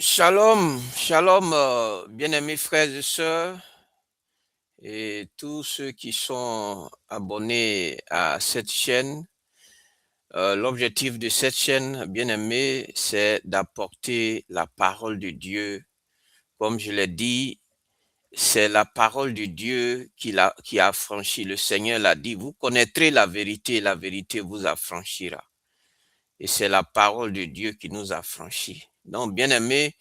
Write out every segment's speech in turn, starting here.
Shalom, shalom, bien-aimés frères et sœurs, et tous ceux qui sont abonnés à cette chaîne. L'objectif de cette chaîne, bien-aimés, c'est d'apporter la parole de Dieu. Comme je l'ai dit, c'est la parole de Dieu qui a affranchi. Le Seigneur l'a dit, vous connaîtrez la vérité vous affranchira. Et c'est la parole de Dieu qui nous affranchit. Donc, bien-aimés,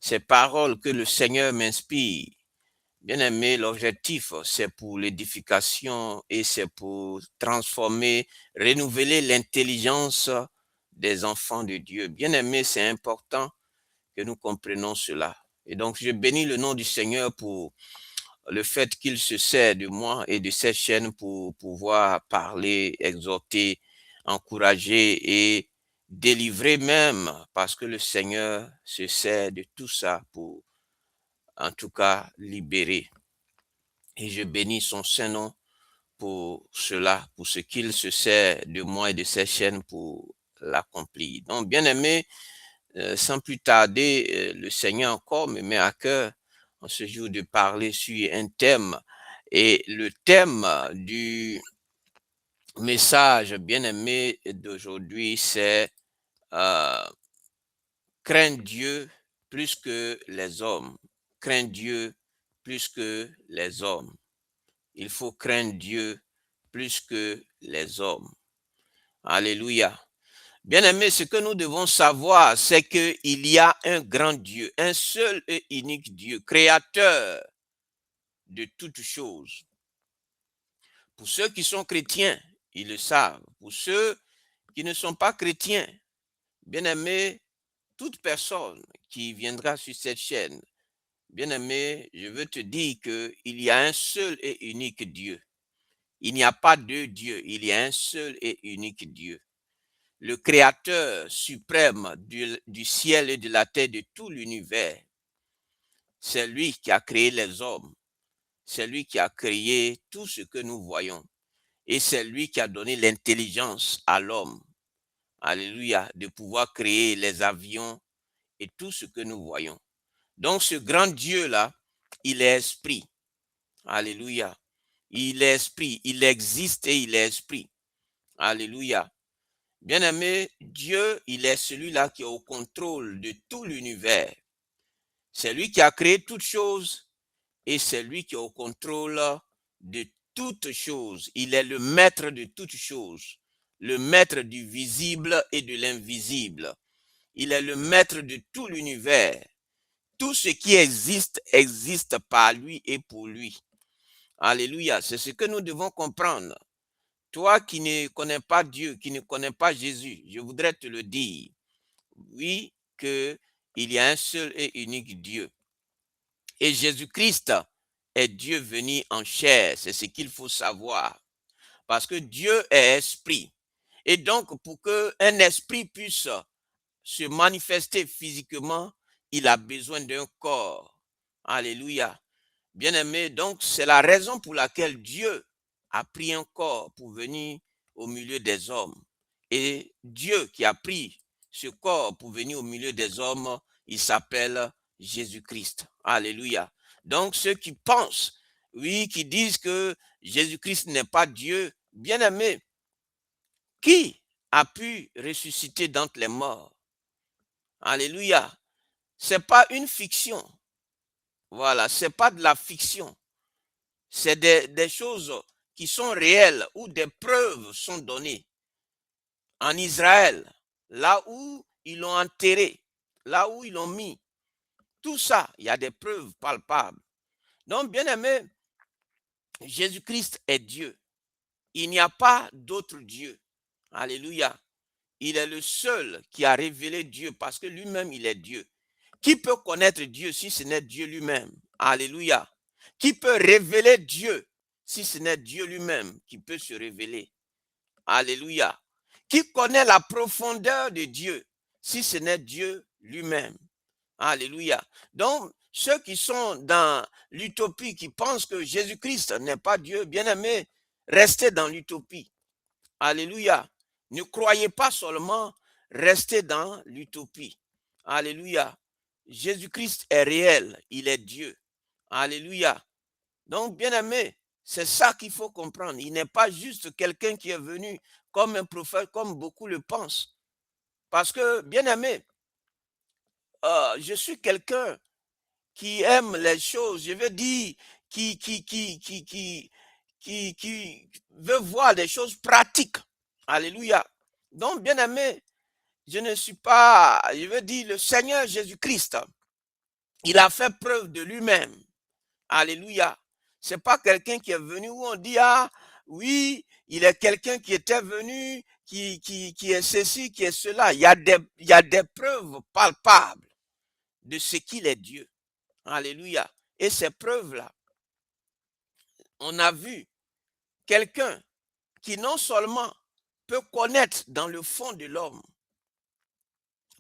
ces paroles que le Seigneur m'inspire, bien-aimé, l'objectif, c'est pour l'édification et c'est pour transformer, renouveler l'intelligence des enfants de Dieu. Bien-aimé, c'est important que nous comprenions cela. Et donc, je bénis le nom du Seigneur pour le fait qu'il se sert de moi et de cette chaîne pour pouvoir parler, exhorter, encourager et délivrer même, parce que le Seigneur se sert de tout ça pour, en tout cas, libérer. Et je bénis son Saint-Nom pour cela, pour ce qu'il se sert de moi et de ses chaînes pour l'accomplir. Donc, bien aimé, sans plus tarder, le Seigneur encore me met à cœur en ce jour de parler sur un thème. Et le thème du message bien aimé d'aujourd'hui, c'est euh, craindre Dieu plus que les hommes. Craindre Dieu plus que les hommes. Il faut craindre Dieu plus que les hommes. Alléluia. Bien-aimés, ce que nous devons savoir, c'est qu'il y a un grand Dieu, un seul et unique Dieu, créateur de toutes choses. Pour ceux qui sont chrétiens, ils le savent. Pour ceux qui ne sont pas chrétiens, bien-aimés, toute personne qui viendra sur cette chaîne, bien-aimé, je veux te dire qu'il y a un seul et unique Dieu. Il n'y a pas deux dieux, il y a un seul et unique Dieu. Le créateur suprême du ciel et de la terre, de tout l'univers. C'est lui qui a créé les hommes. C'est lui qui a créé tout ce que nous voyons. Et c'est lui qui a donné l'intelligence à l'homme. Alléluia, de pouvoir créer les avions et tout ce que nous voyons. Donc ce grand Dieu-là, il est esprit. Alléluia. Il est esprit, il existe et il est esprit. Alléluia. Bien-aimé, Dieu, il est celui-là qui est au contrôle de tout l'univers. C'est lui qui a créé toutes choses et c'est lui qui est au contrôle de toutes choses. Il est le maître de toutes choses, le maître du visible et de l'invisible. Il est le maître de tout l'univers. Tout ce qui existe, existe par lui et pour lui. Alléluia, c'est ce que nous devons comprendre. Toi qui ne connais pas Dieu, qui ne connais pas Jésus, je voudrais te le dire. Oui, qu'il y a un seul et unique Dieu. Et Jésus-Christ est Dieu venu en chair. C'est ce qu'il faut savoir. Parce que Dieu est esprit. Et donc, pour qu'un esprit puisse se manifester physiquement, il a besoin d'un corps. Alléluia. Bien-aimé, donc c'est la raison pour laquelle Dieu a pris un corps pour venir au milieu des hommes. Et Dieu qui a pris ce corps pour venir au milieu des hommes, il s'appelle Jésus-Christ. Alléluia. Donc ceux qui pensent, oui, qui disent que Jésus-Christ n'est pas Dieu, bien-aimé, qui a pu ressusciter d'entre les morts? Alléluia. C'est pas une fiction. Voilà, c'est pas de la fiction. C'est des choses qui sont réelles, où des preuves sont données. En Israël, là où ils l'ont enterré, là où ils l'ont mis, tout ça, il y a des preuves palpables. Donc, bien aimé, Jésus-Christ est Dieu. Il n'y a pas d'autre Dieu. Alléluia. Il est le seul qui a révélé Dieu parce que lui-même, il est Dieu. Qui peut connaître Dieu si ce n'est Dieu lui-même? Alléluia. Qui peut révéler Dieu si ce n'est Dieu lui-même qui peut se révéler? Alléluia. Qui connaît la profondeur de Dieu si ce n'est Dieu lui-même? Alléluia. Donc, ceux qui sont dans l'utopie, qui pensent que Jésus-Christ n'est pas Dieu, bien-aimés, restez dans l'utopie. Alléluia. Ne croyez pas seulement, restez dans l'utopie. Alléluia. Jésus-Christ est réel, il est Dieu. Alléluia. Donc, bien-aimé, c'est ça qu'il faut comprendre. Il n'est pas juste quelqu'un qui est venu comme un prophète, comme beaucoup le pensent. Parce que, bien-aimé, je suis quelqu'un qui aime les choses, je veux dire, qui, qui, qui, qui, qui, qui veut voir des choses pratiques. Alléluia. Donc, bien-aimé, je ne suis pas, je veux dire, le Seigneur Jésus-Christ, il a fait preuve de lui-même. Alléluia. C'est pas quelqu'un qui est venu où on dit, ah, oui, il est quelqu'un qui était venu, qui est ceci, qui est cela. Il y a des preuves palpables de ce qu'il est Dieu. Alléluia. Et ces preuves-là, on a vu quelqu'un qui non seulement peut connaître dans le fond de l'homme,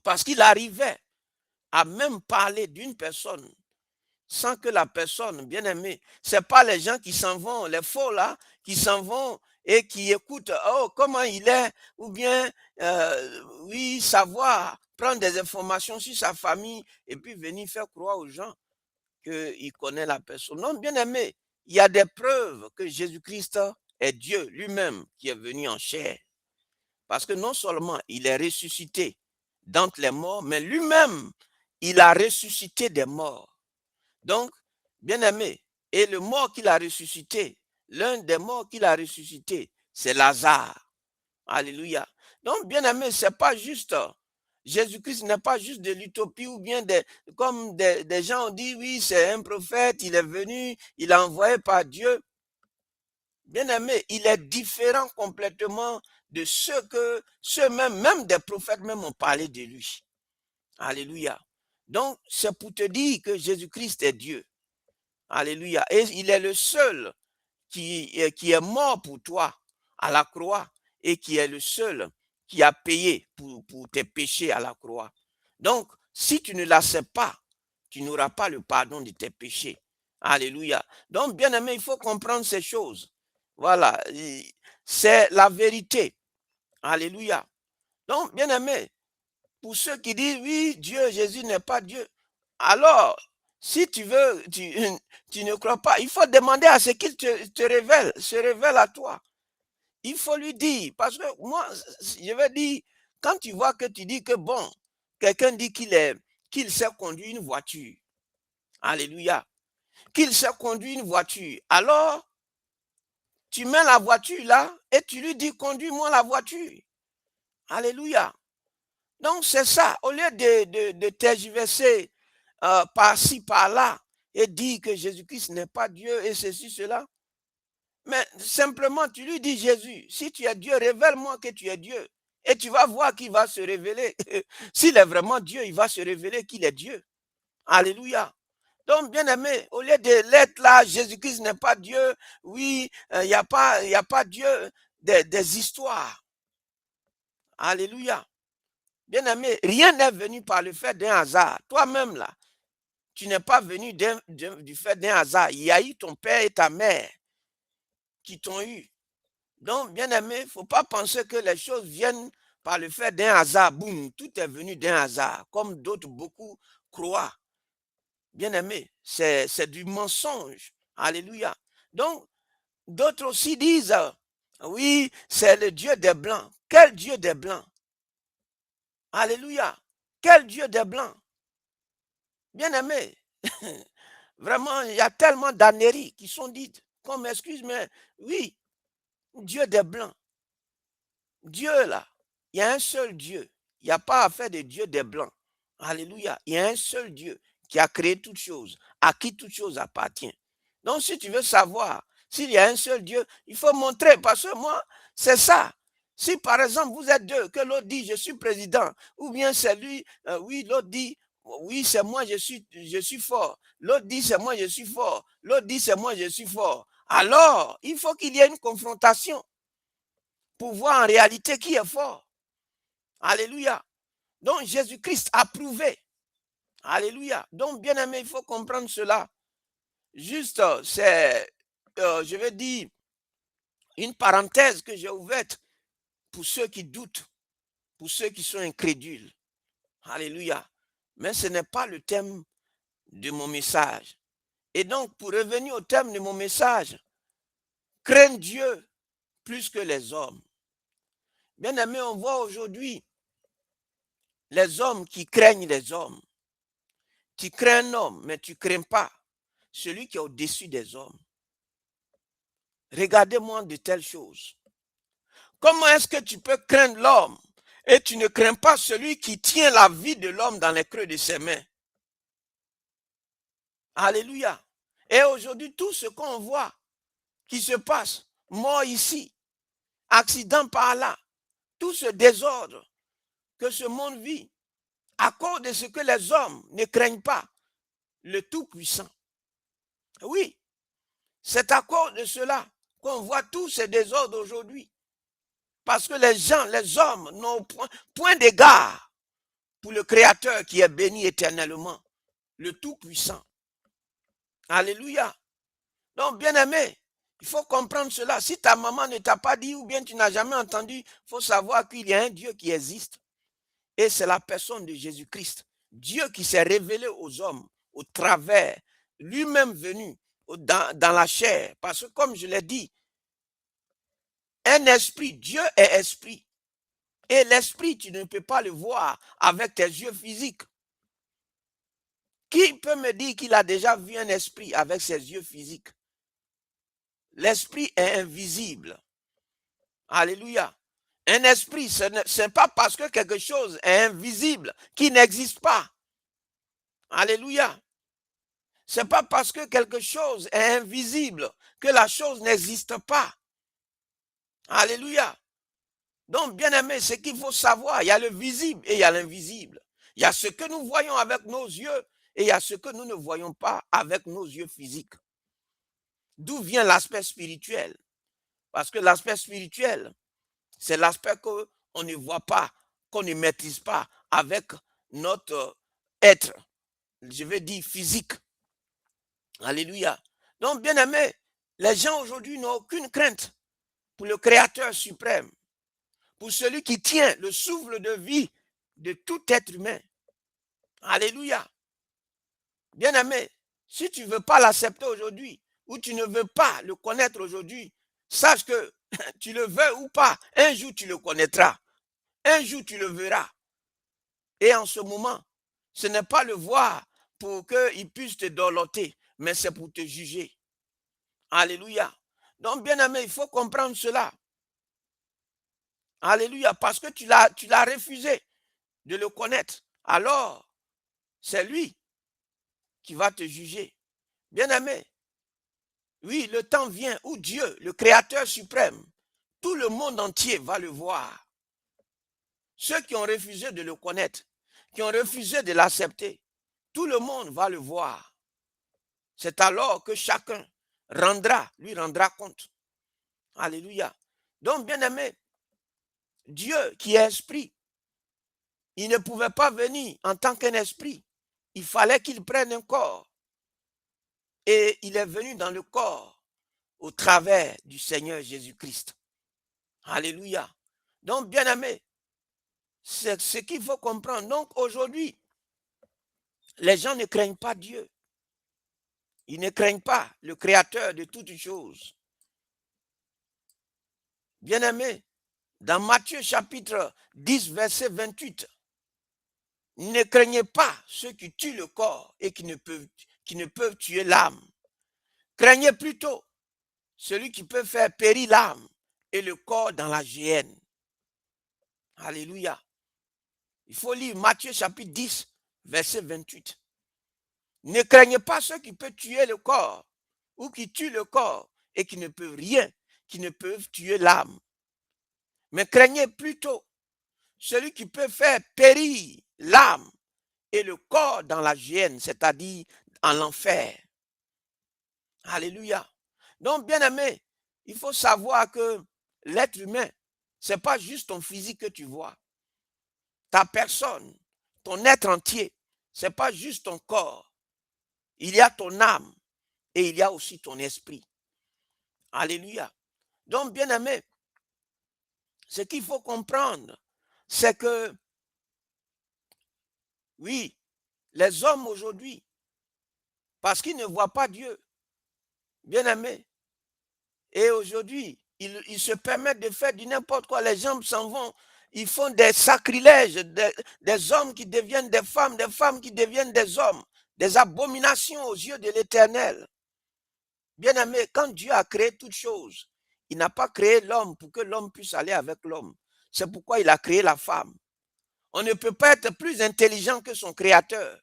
parce qu'il arrivait à même parler d'une personne sans que la personne, bien aimée, c'est pas les gens qui s'en vont, les faux là, qui s'en vont et qui écoutent, oh, comment il est, ou bien, oui, savoir, prendre des informations sur sa famille et puis venir faire croire aux gens qu'il connaît la personne. Non, bien aimé, il y a des preuves que Jésus-Christ est Dieu lui-même qui est venu en chair. Parce que non seulement il est ressuscité d'entre les morts, mais lui-même, il a ressuscité des morts. Donc, bien aimé, et le mort qu'il a ressuscité, l'un des morts qu'il a ressuscité, c'est Lazare. Alléluia. Donc, bien aimé, c'est pas juste. Jésus-Christ n'est pas juste de l'utopie ou bien comme des gens ont dit, oui, c'est un prophète, il est venu, il est envoyé par Dieu. Bien aimé, il est différent complètement de même des prophètes même ont parlé de lui. Alléluia. Donc, c'est pour te dire que Jésus-Christ est Dieu. Alléluia. Et il est le seul qui est mort pour toi à la croix et qui est le seul qui a payé pour tes péchés à la croix. Donc, si tu ne l'acceptes pas, tu n'auras pas le pardon de tes péchés. Alléluia. Donc, bien aimé, il faut comprendre ces choses. Voilà. C'est la vérité. Alléluia. Donc, bien aimé, pour ceux qui disent, oui, Dieu, Jésus n'est pas Dieu. Alors, si tu veux, tu ne crois pas, il faut demander à ce qu'il te révèle, se révèle à toi. Il faut lui dire, parce que moi, je vais dire, quand tu vois que tu dis que bon, quelqu'un dit qu'il sait conduire une voiture. Alléluia. Qu'il sait conduire une voiture. Alors, tu mets la voiture là et tu lui dis, conduis-moi la voiture. Alléluia. Donc, c'est ça. Au lieu de tergiverser par-ci, par-là, et dire que Jésus-Christ n'est pas Dieu et ceci, cela, mais simplement, tu lui dis, Jésus, si tu es Dieu, révèle-moi que tu es Dieu. Et tu vas voir qu'il va se révéler. S'il est vraiment Dieu, il va se révéler qu'il est Dieu. Alléluia. Donc, bien aimé, au lieu de l'être là, Jésus-Christ n'est pas Dieu. Oui, il n'y a pas Dieu des histoires. Alléluia. Bien aimé, rien n'est venu par le fait d'un hasard. Toi-même là, tu n'es pas venu du fait d'un hasard. Il y a eu ton père et ta mère qui t'ont eu. Donc, bien aimé, il ne faut pas penser que les choses viennent par le fait d'un hasard. Boum, tout est venu d'un hasard, comme d'autres beaucoup croient. Bien aimé, c'est du mensonge. Alléluia. Donc, d'autres aussi disent, oui, c'est le Dieu des Blancs. Quel Dieu des Blancs? Alléluia. Quel Dieu des Blancs? Bien aimé, vraiment, il y a tellement d'âneries qui sont dites, comme excuse, mais oui, Dieu des Blancs. Dieu là, il y a un seul Dieu. Il n'y a pas à faire de Dieu des Blancs. Alléluia. Il y a un seul Dieu qui a créé toutes choses, à qui toutes choses appartient. Donc, si tu veux savoir s'il y a un seul Dieu, il faut montrer, parce que moi, c'est ça. Si par exemple vous êtes deux, que l'autre dit je suis président, ou bien c'est lui, oui, l'autre dit oui, c'est moi, je suis fort. L'autre dit c'est moi, je suis fort. L'autre dit c'est moi, je suis fort. Alors, il faut qu'il y ait une confrontation pour voir en réalité qui est fort. Alléluia. Donc Jésus-Christ a prouvé. Alléluia. Donc bien aimé, il faut comprendre cela. Juste, c'est, je vais dire, une parenthèse que j'ai ouverte pour ceux qui doutent, pour ceux qui sont incrédules. Alléluia. Mais ce n'est pas le thème de mon message. Et donc, pour revenir au thème de mon message, craindre Dieu plus que les hommes. Bien aimé, on voit aujourd'hui les hommes qui craignent les hommes. Tu crains un homme, mais tu ne crains pas celui qui est au-dessus des hommes. Regardez-moi de telles choses. Comment est-ce que tu peux craindre l'homme et tu ne crains pas celui qui tient la vie de l'homme dans les creux de ses mains? Alléluia. Et aujourd'hui, tout ce qu'on voit qui se passe, mort ici, accident par là, tout ce désordre que ce monde vit, à cause de ce que les hommes ne craignent pas, le Tout-Puissant. Oui, c'est à cause de cela qu'on voit tous ces désordres aujourd'hui. Parce que les gens, les hommes n'ont point d'égard pour le Créateur qui est béni éternellement, le Tout-Puissant. Alléluia. Donc, bien-aimé, il faut comprendre cela. Si ta maman ne t'a pas dit ou bien tu n'as jamais entendu, il faut savoir qu'il y a un Dieu qui existe. Et c'est la personne de Jésus-Christ. Dieu qui s'est révélé aux hommes au travers, lui-même venu dans la chair. Parce que comme je l'ai dit, un esprit, Dieu est esprit. Et l'esprit, tu ne peux pas le voir avec tes yeux physiques. Qui peut me dire qu'il a déjà vu un esprit avec ses yeux physiques? L'esprit est invisible. Alléluia. Un esprit, ce n'est pas parce que quelque chose est invisible qu'il n'existe pas. Alléluia. Ce n'est pas parce que quelque chose est invisible que la chose n'existe pas. Alléluia. Donc, bien aimé, ce qu'il faut savoir, il y a le visible et il y a l'invisible. Il y a ce que nous voyons avec nos yeux et il y a ce que nous ne voyons pas avec nos yeux physiques. D'où vient l'aspect spirituel? Parce que l'aspect spirituel, c'est l'aspect qu'on ne voit pas, qu'on ne maîtrise pas avec notre être, je veux dire physique. Alléluia. Donc, bien aimé, les gens aujourd'hui n'ont aucune crainte pour le Créateur suprême, pour celui qui tient le souffle de vie de tout être humain. Alléluia. Bien aimé, si tu ne veux pas l'accepter aujourd'hui, ou tu ne veux pas le connaître aujourd'hui, sache que tu le veux ou pas, un jour tu le connaîtras. Un jour tu le verras. Et en ce moment, ce n'est pas le voir pour qu'il puisse te dorloter, mais c'est pour te juger. Alléluia. Donc, bien aimé, il faut comprendre cela. Alléluia. Parce que tu l'as refusé de le connaître. Alors, c'est lui qui va te juger. Bien aimé, oui, le temps vient où Dieu, le Créateur suprême, tout le monde entier va le voir. Ceux qui ont refusé de le connaître, qui ont refusé de l'accepter, tout le monde va le voir. C'est alors que chacun lui rendra compte. Alléluia. Donc, bien aimé, Dieu qui est esprit, il ne pouvait pas venir en tant qu'un esprit. Il fallait qu'il prenne un corps. Et il est venu dans le corps au travers du Seigneur Jésus-Christ. Alléluia. Donc, bien aimé, c'est ce qu'il faut comprendre. Donc, aujourd'hui, les gens ne craignent pas Dieu. Ils ne craignent pas le Créateur de toutes choses. Bien aimé, dans Matthieu chapitre 10, verset 28, ne craignez pas ceux qui tuent le corps et qui ne peuvent tuer l'âme. Craignez plutôt celui qui peut faire périr l'âme et le corps dans la géhenne. Alléluia. Il faut lire Matthieu chapitre 10, verset 28. Ne craignez pas ceux qui peuvent tuer le corps ou qui tuent le corps et qui ne peuvent rien, qui ne peuvent tuer l'âme. Mais craignez plutôt celui qui peut faire périr l'âme et le corps dans la géhenne, c'est-à-dire en l'enfer. Alléluia. Donc, bien aimé, il faut savoir que l'être humain, ce n'est pas juste ton physique que tu vois. Ta personne, ton être entier, ce n'est pas juste ton corps. Il y a ton âme et il y a aussi ton esprit. Alléluia. Donc, bien aimé, ce qu'il faut comprendre, c'est que, oui, Les hommes aujourd'hui, parce qu'ils ne voient pas Dieu, bien-aimés, et aujourd'hui, ils se permettent de faire du n'importe quoi. Les gens s'en vont, ils font des sacrilèges, des hommes qui deviennent des femmes qui deviennent des hommes, des abominations aux yeux de l'Éternel. Bien-aimé, quand Dieu a créé toutes choses, il n'a pas créé l'homme pour que l'homme puisse aller avec l'homme. C'est pourquoi il a créé la femme. On ne peut pas être plus intelligent que son créateur.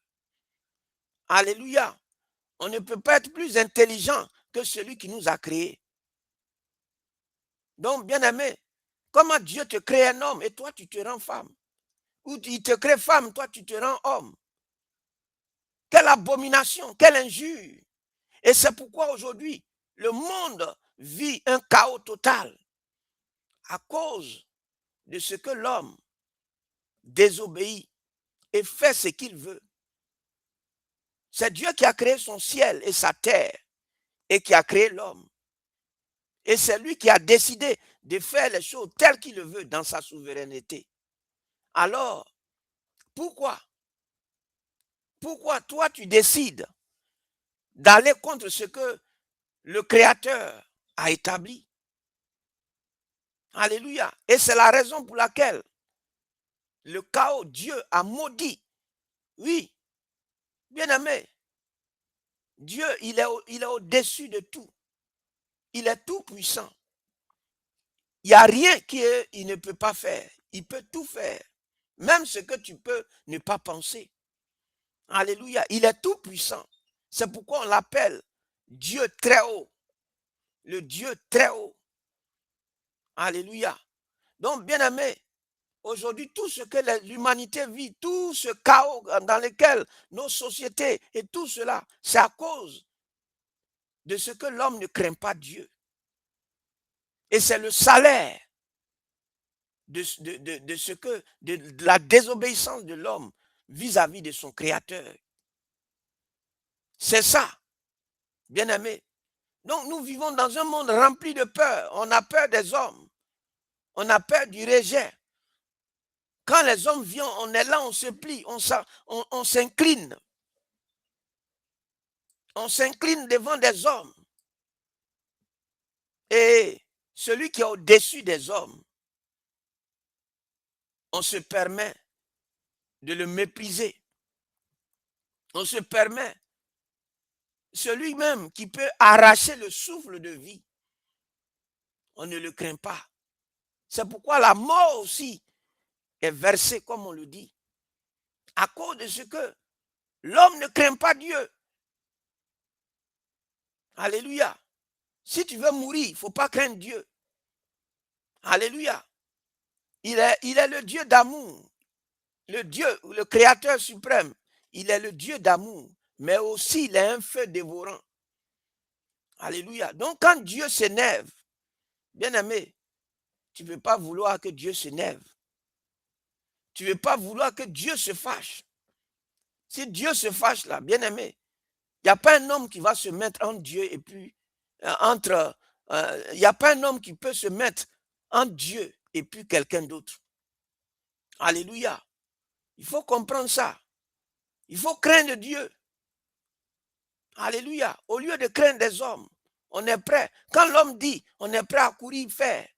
Alléluia. On ne peut pas être plus intelligent que celui qui nous a créés. Donc, bien-aimé, comment Dieu te crée un homme et toi tu te rends femme? Ou il te crée femme, toi tu te rends homme? Quelle abomination, quelle injure. Et c'est pourquoi aujourd'hui, le monde vit un chaos total à cause de ce que l'homme désobéit et fait ce qu'il veut. C'est Dieu qui a créé son ciel et sa terre et qui a créé l'homme. Et c'est lui qui a décidé de faire les choses telles qu'il le veut dans sa souveraineté. Alors, pourquoi toi tu décides d'aller contre ce que le Créateur a établi? Alléluia. Et c'est la raison pour laquelle le chaos, Dieu a maudit. Oui, bien-aimé, Dieu, il est au-dessus de tout. Il est tout puissant. Il n'y a rien qu'il ne peut pas faire. Il peut tout faire. Même ce que tu peux ne pas penser. Alléluia. Il est tout puissant. C'est pourquoi on l'appelle Dieu très haut. Le Dieu très haut. Alléluia. Donc, bien-aimé, aujourd'hui, tout ce que l'humanité vit, tout ce chaos dans lequel nos sociétés et tout cela, c'est à cause de ce que l'homme ne craint pas Dieu. Et c'est le salaire de la désobéissance de l'homme vis-à-vis de son Créateur. C'est ça, bien-aimé. Donc nous vivons dans un monde rempli de peur. On a peur des hommes. On a peur du rejet. Quand les hommes viennent, on est là, on se plie, on s'incline. On s'incline devant des hommes. Et celui qui est au-dessus des hommes, on se permet de le mépriser. On se permet, celui même qui peut arracher le souffle de vie, on ne le craint pas. C'est pourquoi la mort aussi est versée, comme on le dit, à cause de ce que l'homme ne craint pas Dieu. Alléluia. Si tu veux mourir, il ne faut pas craindre Dieu. Alléluia. Il est le Dieu d'amour. Le Dieu, le Créateur suprême. Il est le Dieu d'amour. Mais aussi, il est un feu dévorant. Alléluia. Donc, quand Dieu s'énerve, bien aimé, tu ne peux pas vouloir que Dieu s'énerve. Tu ne veux pas vouloir que Dieu se fâche. Si Dieu se fâche là, bien aimé, il n'y a pas un homme qui va se mettre entre Dieu et puis il n'y a pas un homme qui peut se mettre entre Dieu et puis quelqu'un d'autre. Alléluia. Il faut comprendre ça. Il faut craindre Dieu. Alléluia. Au lieu de craindre des hommes, on est prêt. Quand l'homme dit, on est prêt à courir faire.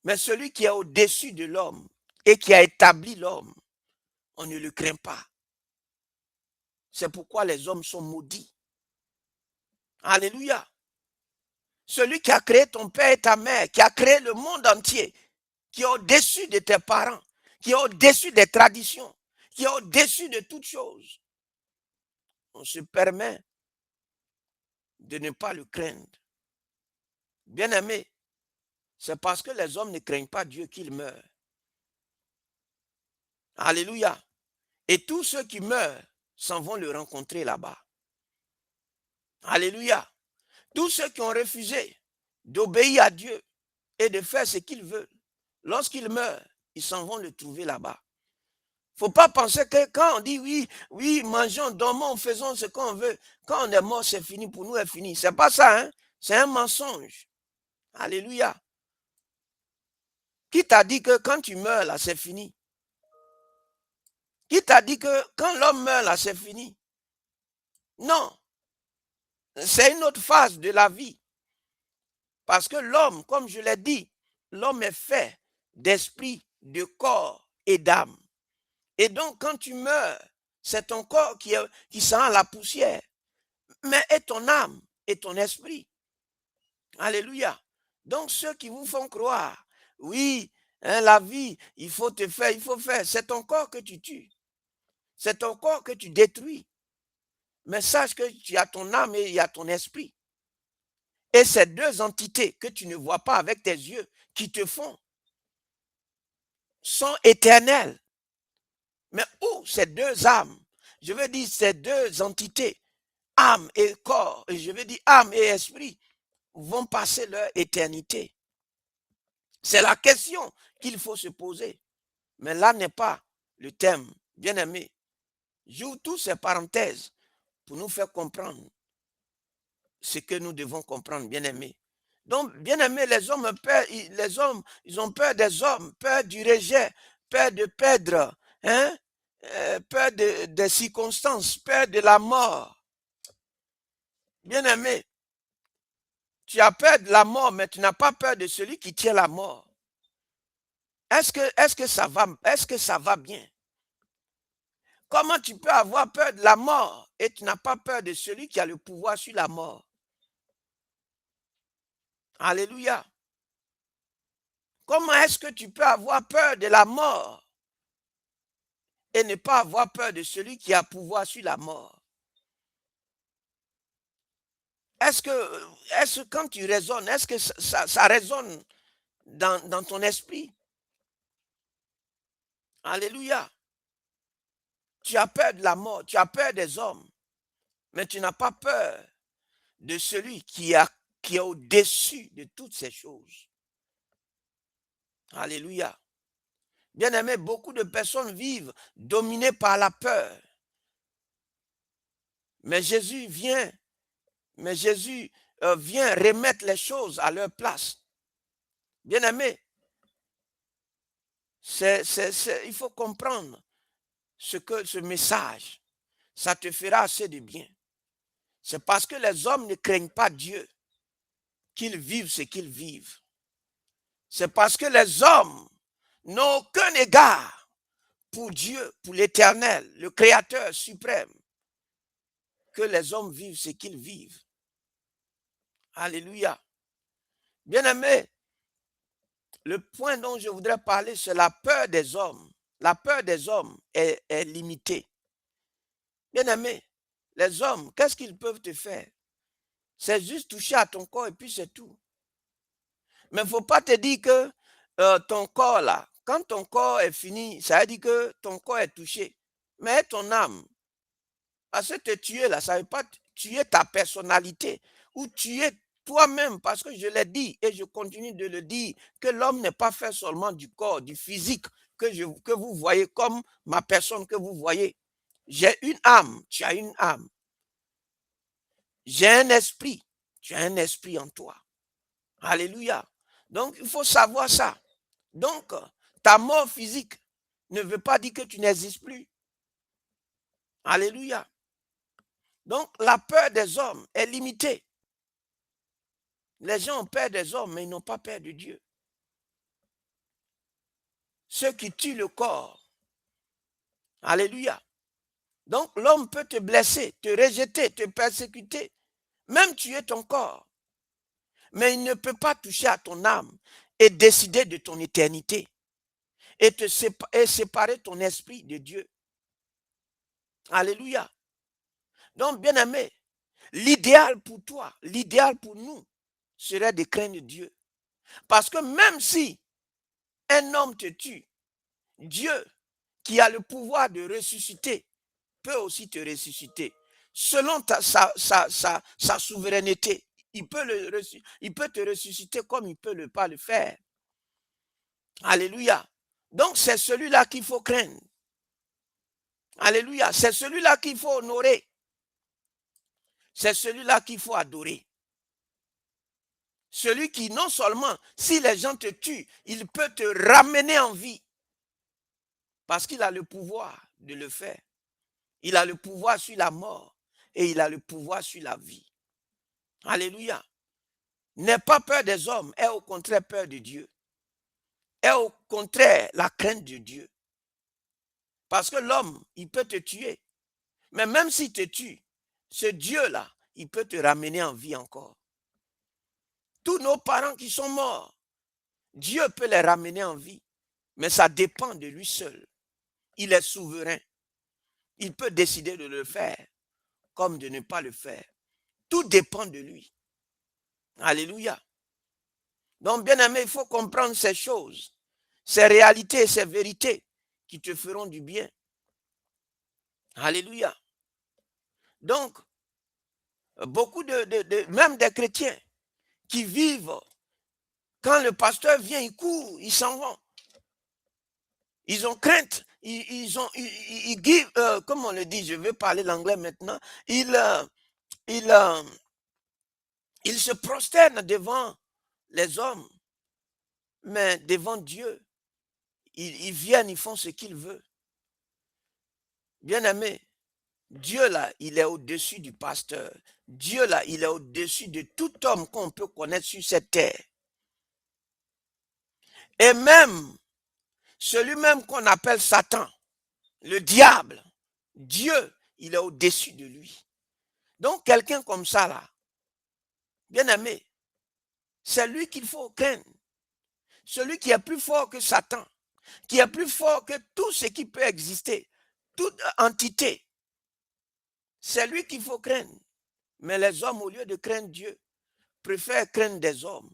Mais celui qui est au-dessus de l'homme et qui a établi l'homme, on ne le craint pas. C'est pourquoi les hommes sont maudits. Alléluia. Celui qui a créé ton père et ta mère, qui a créé le monde entier, qui est au-dessus de tes parents, qui est au-dessus des traditions, qui est au-dessus de toutes choses. On se permet de ne pas le craindre. Bien-aimé, c'est parce que les hommes ne craignent pas Dieu qu'ils meurent. Alléluia. Et tous ceux qui meurent s'en vont le rencontrer là-bas. Alléluia. Tous ceux qui ont refusé d'obéir à Dieu et de faire ce qu'ils veulent, lorsqu'ils meurent, ils s'en vont le trouver là-bas. Il ne faut pas penser que quand on dit oui, mangeons, dormons, faisons ce qu'on veut, quand on est mort, c'est fini, pour nous, c'est fini. Ce n'est pas ça, hein? C'est un mensonge. Alléluia. Qui t'a dit que quand tu meurs, là, c'est fini? Qui t'a dit que quand l'homme meurt, là, c'est fini? Non. C'est une autre phase de la vie. Parce que l'homme, comme je l'ai dit, l'homme est fait d'esprit, de corps et d'âme. Et donc, quand tu meurs, c'est ton corps qui sent la poussière. Mais et ton âme et ton esprit. Alléluia. Donc, ceux qui vous font croire, oui, hein, la vie, il faut te faire, il faut faire. C'est ton corps que tu tues. C'est ton corps que tu détruis. Mais sache que tu as ton âme et il y a ton esprit. Et ces deux entités que tu ne vois pas avec tes yeux, qui te font, sont éternelles. Mais où ces deux âmes, je veux dire ces deux entités, âme et corps, et je veux dire âme et esprit, vont passer leur éternité? C'est la question qu'il faut se poser. Mais là n'est pas le thème. Bien-aimé, j'ouvre toutes ces parenthèses pour nous faire comprendre ce que nous devons comprendre, bien-aimé. Donc, bien-aimé, les hommes, ils ont peur des hommes, peur du rejet, peur de perdre, hein? Peur des circonstances, peur de la mort. Bien-aimé, tu as peur de la mort, mais tu n'as pas peur de celui qui tient la mort. Est-ce que ça va bien? Comment tu peux avoir peur de la mort et tu n'as pas peur de celui qui a le pouvoir sur la mort? Alléluia. Comment est-ce que tu peux avoir peur de la mort et ne pas avoir peur de celui qui a pouvoir sur la mort? Est-ce que quand tu raisonnes, est-ce que ça résonne dans ton esprit? Alléluia. Tu as peur de la mort, tu as peur des hommes, mais tu n'as pas peur de celui qui est au-dessus de toutes ces choses. Alléluia. Bien-aimé, beaucoup de personnes vivent dominées par la peur. Mais Jésus vient remettre les choses à leur place. Bien-aimé, il faut comprendre ce message. Ça te fera assez de bien. C'est parce que les hommes ne craignent pas Dieu qu'ils vivent ce qu'ils vivent. C'est parce que les hommes n'ont aucun égard pour Dieu, pour l'Éternel, le Créateur suprême, que les hommes vivent ce qu'ils vivent. Alléluia. Bien-aimé, le point dont je voudrais parler, c'est la peur des hommes. La peur des hommes est limitée. Bien-aimé, les hommes, qu'est-ce qu'ils peuvent te faire? C'est juste toucher à ton corps et puis c'est tout. Mais il ne faut pas te dire que ton corps là, quand ton corps est fini, ça veut dire que ton corps est touché. Mais ton âme, parce que te tuer là, ça ne veut pas tuer ta personnalité ou tuer toi-même, parce que je l'ai dit et je continue de le dire, que l'homme n'est pas fait seulement du corps, du physique que vous voyez comme ma personne que vous voyez. J'ai une âme, tu as une âme. J'ai un esprit, tu as un esprit en toi. Alléluia. Donc, il faut savoir ça. Donc, ta mort physique ne veut pas dire que tu n'existes plus. Alléluia. Donc, la peur des hommes est limitée. Les gens ont peur des hommes, mais ils n'ont pas peur de Dieu. Ceux qui tuent le corps. Alléluia. Donc, l'homme peut te blesser, te rejeter, te persécuter, même tuer ton corps. Mais il ne peut pas toucher à ton âme et décider de ton éternité et séparer ton esprit de Dieu. Alléluia. Donc, bien-aimé, l'idéal pour toi, l'idéal pour nous, serait de craindre Dieu. Parce que même si un homme te tue, Dieu, qui a le pouvoir de ressusciter, peut aussi te ressusciter. Selon sa souveraineté, il peut te ressusciter comme il ne peut pas le faire. Alléluia. Donc c'est celui-là qu'il faut craindre. Alléluia. C'est celui-là qu'il faut honorer. C'est celui-là qu'il faut adorer. Celui qui, non seulement, si les gens te tuent, il peut te ramener en vie. Parce qu'il a le pouvoir de le faire. Il a le pouvoir sur la mort et il a le pouvoir sur la vie. Alléluia. N'aie pas peur des hommes, aie au contraire peur de Dieu. Aie au contraire la crainte de Dieu. Parce que l'homme, il peut te tuer. Mais même s'il te tue, ce Dieu-là, il peut te ramener en vie encore. Tous nos parents qui sont morts, Dieu peut les ramener en vie. Mais ça dépend de lui seul. Il est souverain. Il peut décider de le faire comme de ne pas le faire. Tout dépend de lui. Alléluia. Donc, bien aimé, il faut comprendre ces choses, ces réalités, ces vérités qui te feront du bien. Alléluia. Donc, beaucoup même des chrétiens qui vivent, quand le pasteur vient, ils courent, ils s'en vont. Ils ont crainte, ils give, comme on le dit, je vais parler l'anglais maintenant, ils se prosternent devant les hommes, mais devant Dieu, ils viennent, ils font ce qu'ils veulent. Bien aimé, Dieu là, il est au-dessus du pasteur. Dieu là, il est au-dessus de tout homme qu'on peut connaître sur cette terre. Et même, celui même qu'on appelle Satan, le diable, Dieu, il est au-dessus de lui. Donc, quelqu'un comme ça là, bien aimé, c'est lui qu'il faut craindre. Celui qui est plus fort que Satan, qui est plus fort que tout ce qui peut exister, toute entité. C'est lui qu'il faut craindre. Mais les hommes, au lieu de craindre Dieu, préfèrent craindre des hommes.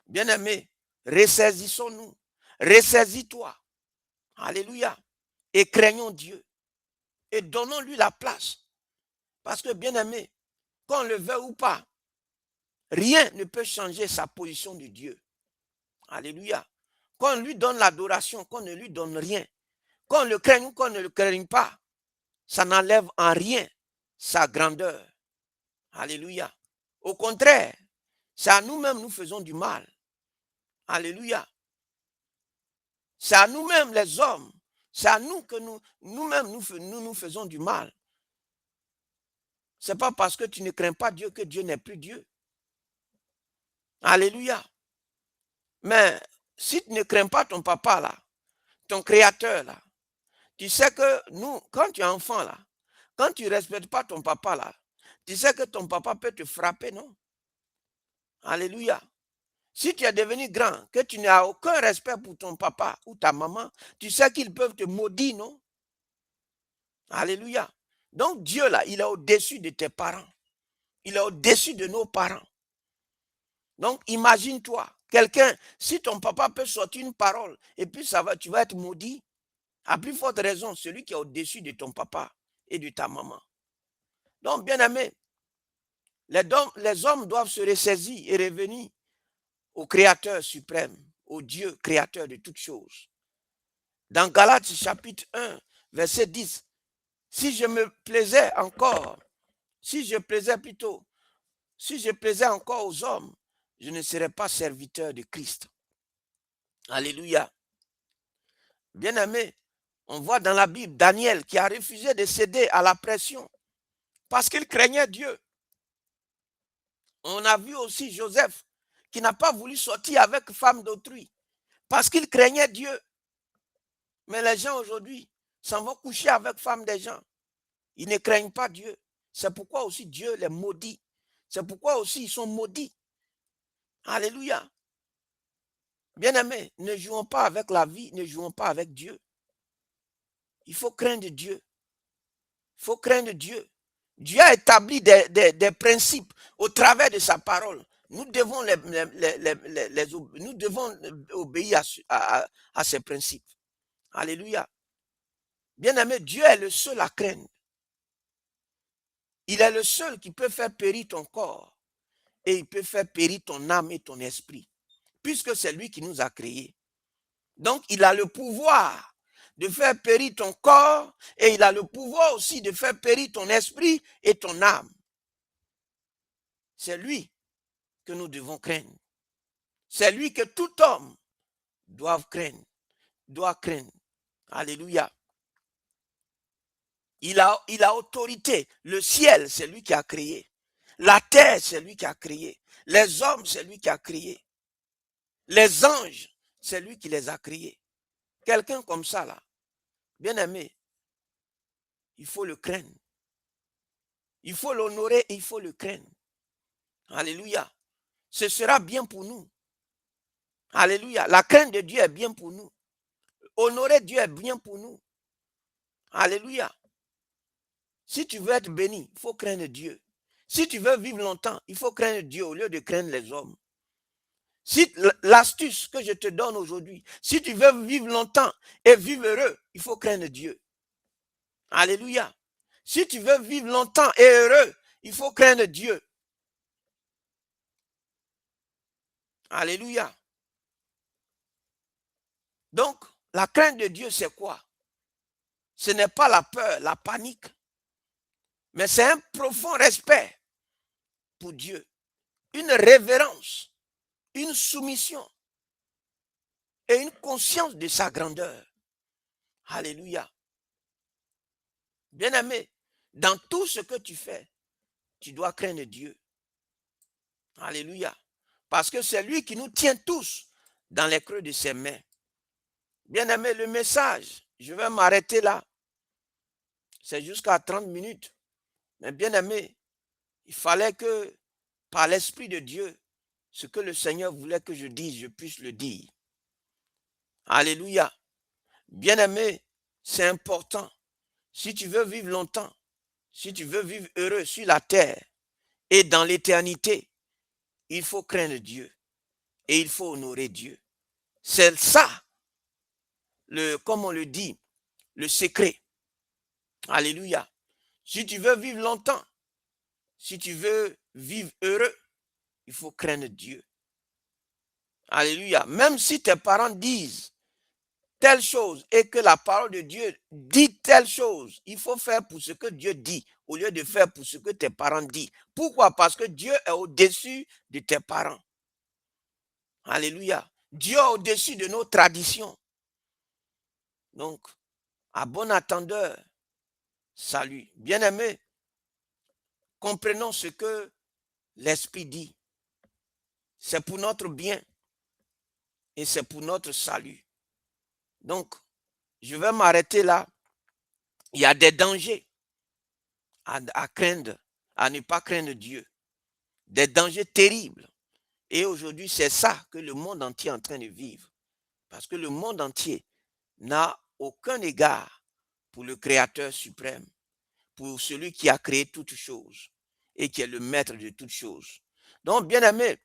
Bien-aimés, ressaisissons-nous. Ressaisis-toi. Alléluia. Et craignons Dieu. Et donnons-lui la place. Parce que, bien-aimé, qu'on le veuille ou pas, rien ne peut changer sa position de Dieu. Alléluia. Qu'on lui donne l'adoration, qu'on ne lui donne rien. Qu'on le craigne ou qu'on ne le craigne pas, ça n'enlève en rien sa grandeur. Alléluia. Au contraire, c'est à nous-mêmes nous faisons du mal. Alléluia. C'est à nous-mêmes les hommes. C'est à nous que nous-mêmes nous faisons du mal. Ce n'est pas parce que tu ne crains pas Dieu que Dieu n'est plus Dieu. Alléluia. Mais si tu ne crains pas ton papa là, ton créateur là, tu sais que nous, quand tu es enfant là, quand tu ne respectes pas ton papa là, tu sais que ton papa peut te frapper, non? Alléluia. Si tu es devenu grand, que tu n'as aucun respect pour ton papa ou ta maman, tu sais qu'ils peuvent te maudire, non? Alléluia. Donc Dieu là, il est au-dessus de tes parents. Il est au-dessus de nos parents. Donc imagine-toi, quelqu'un, si ton papa peut sortir une parole et puis tu vas être maudit, à plus forte raison, celui qui est au-dessus de ton papa et de ta maman. Donc bien aimé, les hommes doivent se ressaisir et revenir au Créateur suprême, au Dieu créateur de toutes choses. Dans Galates chapitre 1, verset 10, si je me plaisais encore, si je plaisais encore aux hommes, je ne serais pas serviteur de Christ. Alléluia. Bien-aimé, on voit dans la Bible Daniel qui a refusé de céder à la pression parce qu'il craignait Dieu. On a vu aussi Joseph qui n'a pas voulu sortir avec femme d'autrui parce qu'il craignait Dieu. Mais les gens aujourd'hui s'en vont coucher avec femme des gens. Ils ne craignent pas Dieu. C'est pourquoi aussi Dieu les maudit. C'est pourquoi aussi ils sont maudits. Alléluia. Bien-aimés, ne jouons pas avec la vie, ne jouons pas avec Dieu. Il faut craindre Dieu. Il faut craindre Dieu. Dieu a établi des principes au travers de sa parole. Nous devons, nous devons obéir à ces principes. Alléluia. Bien-aimé, Dieu est le seul à craindre. Il est le seul qui peut faire périr ton corps et il peut faire périr ton âme et ton esprit, puisque c'est lui qui nous a créés. Donc, il a le pouvoir de faire périr ton corps et il a le pouvoir aussi de faire périr ton esprit et ton âme. C'est lui que nous devons craindre. C'est lui que tout homme doit craindre. Alléluia. Il a autorité. Le ciel, c'est lui qui a créé. La terre, c'est lui qui a créé. Les hommes, c'est lui qui a créé. Les anges, c'est lui qui les a créés. Quelqu'un comme ça, là, bien aimé, il faut le craindre. Il faut l'honorer et il faut le craindre. Alléluia. Ce sera bien pour nous. Alléluia. La crainte de Dieu est bien pour nous. Honorer Dieu est bien pour nous. Alléluia. Si tu veux être béni, il faut craindre Dieu. Si tu veux vivre longtemps, il faut craindre Dieu au lieu de craindre les hommes. Si l'astuce que je te donne aujourd'hui, si tu veux vivre longtemps et vivre heureux, il faut craindre Dieu. Alléluia. Si tu veux vivre longtemps et heureux, il faut craindre Dieu. Alléluia. Donc, la crainte de Dieu, c'est quoi? Ce n'est pas la peur, la panique, mais c'est un profond respect pour Dieu, une révérence, une soumission et une conscience de sa grandeur. Alléluia. Bien-aimé, dans tout ce que tu fais, tu dois craindre Dieu. Alléluia. Parce que c'est lui qui nous tient tous dans les creux de ses mains. Bien-aimé, le message, je vais m'arrêter là. C'est jusqu'à 30 minutes. Mais bien-aimé, il fallait que, par l'Esprit de Dieu, ce que le Seigneur voulait que je dise, je puisse le dire. Alléluia. Bien-aimé, c'est important. Si tu veux vivre longtemps, si tu veux vivre heureux sur la terre et dans l'éternité, il faut craindre Dieu et il faut honorer Dieu. C'est ça, comme on le dit, le secret. Alléluia. Si tu veux vivre longtemps, si tu veux vivre heureux, il faut craindre Dieu. Alléluia. Même si tes parents disent telle chose et que la parole de Dieu dit telle chose, il faut faire pour ce que Dieu dit au lieu de faire pour ce que tes parents disent. Pourquoi? Parce que Dieu est au-dessus de tes parents. Alléluia. Dieu est au-dessus de nos traditions. Donc, à bon attendeur, salut. Bien-aimé, comprenons ce que l'Esprit dit. C'est pour notre bien et c'est pour notre salut. Donc, je vais m'arrêter là. Il y a des dangers à craindre, à ne pas craindre Dieu. Des dangers terribles. Et aujourd'hui, c'est ça que le monde entier est en train de vivre. Parce que le monde entier n'a aucun égard pour le Créateur suprême, pour celui qui a créé toutes choses et qui est le maître de toutes choses. Donc, bien aimé,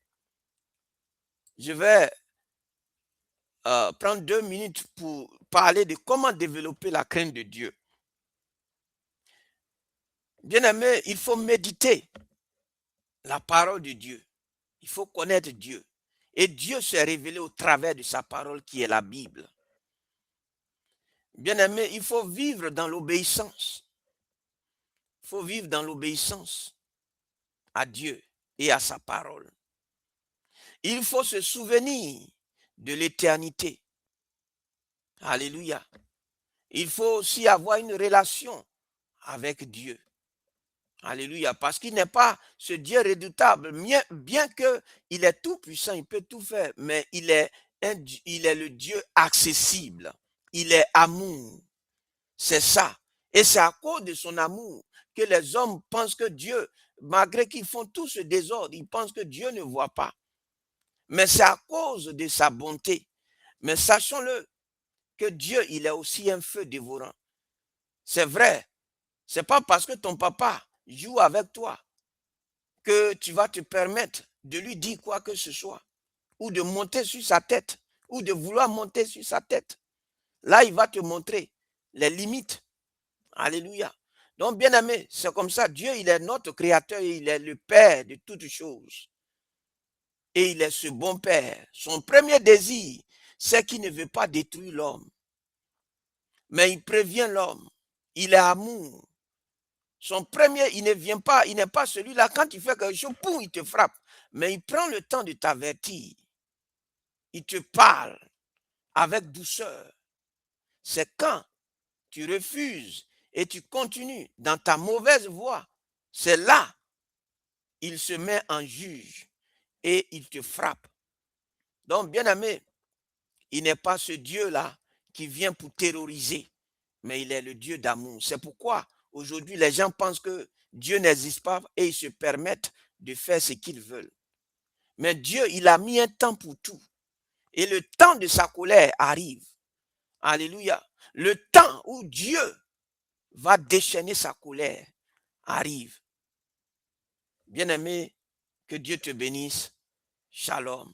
je vais prendre 2 minutes pour parler de comment développer la crainte de Dieu. Bien aimé, il faut méditer la parole de Dieu. Il faut connaître Dieu. Et Dieu s'est révélé au travers de sa parole qui est la Bible. Bien aimé, il faut vivre dans l'obéissance. Il faut vivre dans l'obéissance à Dieu et à sa parole. Il faut se souvenir de l'éternité. Alléluia. Il faut aussi avoir une relation avec Dieu. Alléluia. Parce qu'il n'est pas ce Dieu redoutable. Bien qu'il est tout puissant, il peut tout faire, mais il est le Dieu accessible. Il est amour. C'est ça. Et c'est à cause de son amour que les hommes pensent que Dieu, malgré qu'ils font tout ce désordre, ils pensent que Dieu ne voit pas. Mais c'est à cause de sa bonté. Mais sachons-le, que Dieu, il est aussi un feu dévorant. C'est vrai. C'est pas parce que ton papa joue avec toi que tu vas te permettre de lui dire quoi que ce soit, ou de monter sur sa tête, ou de vouloir monter sur sa tête. Là, il va te montrer les limites. Alléluia. Donc, bien aimé, c'est comme ça. Dieu, il est notre créateur et il est le Père de toutes choses. Et il est ce bon Père. Son premier désir, c'est qu'il ne veut pas détruire l'homme. Mais il prévient l'homme. Il est amour. Son premier, il ne vient pas, il n'est pas celui-là. Quand il fait quelque chose, poum, il te frappe. Mais il prend le temps de t'avertir. Il te parle avec douceur. C'est quand tu refuses et tu continues dans ta mauvaise voie, c'est là il se met en juge et il te frappe. Donc, bien aimé, il n'est pas ce Dieu-là qui vient pour terroriser, mais il est le Dieu d'amour. C'est pourquoi aujourd'hui les gens pensent que Dieu n'existe pas et ils se permettent de faire ce qu'ils veulent. Mais Dieu, il a mis un temps pour tout. Et le temps de sa colère arrive. Alléluia. Le temps où Dieu va déchaîner sa colère arrive. Bien-aimé, que Dieu te bénisse. Shalom.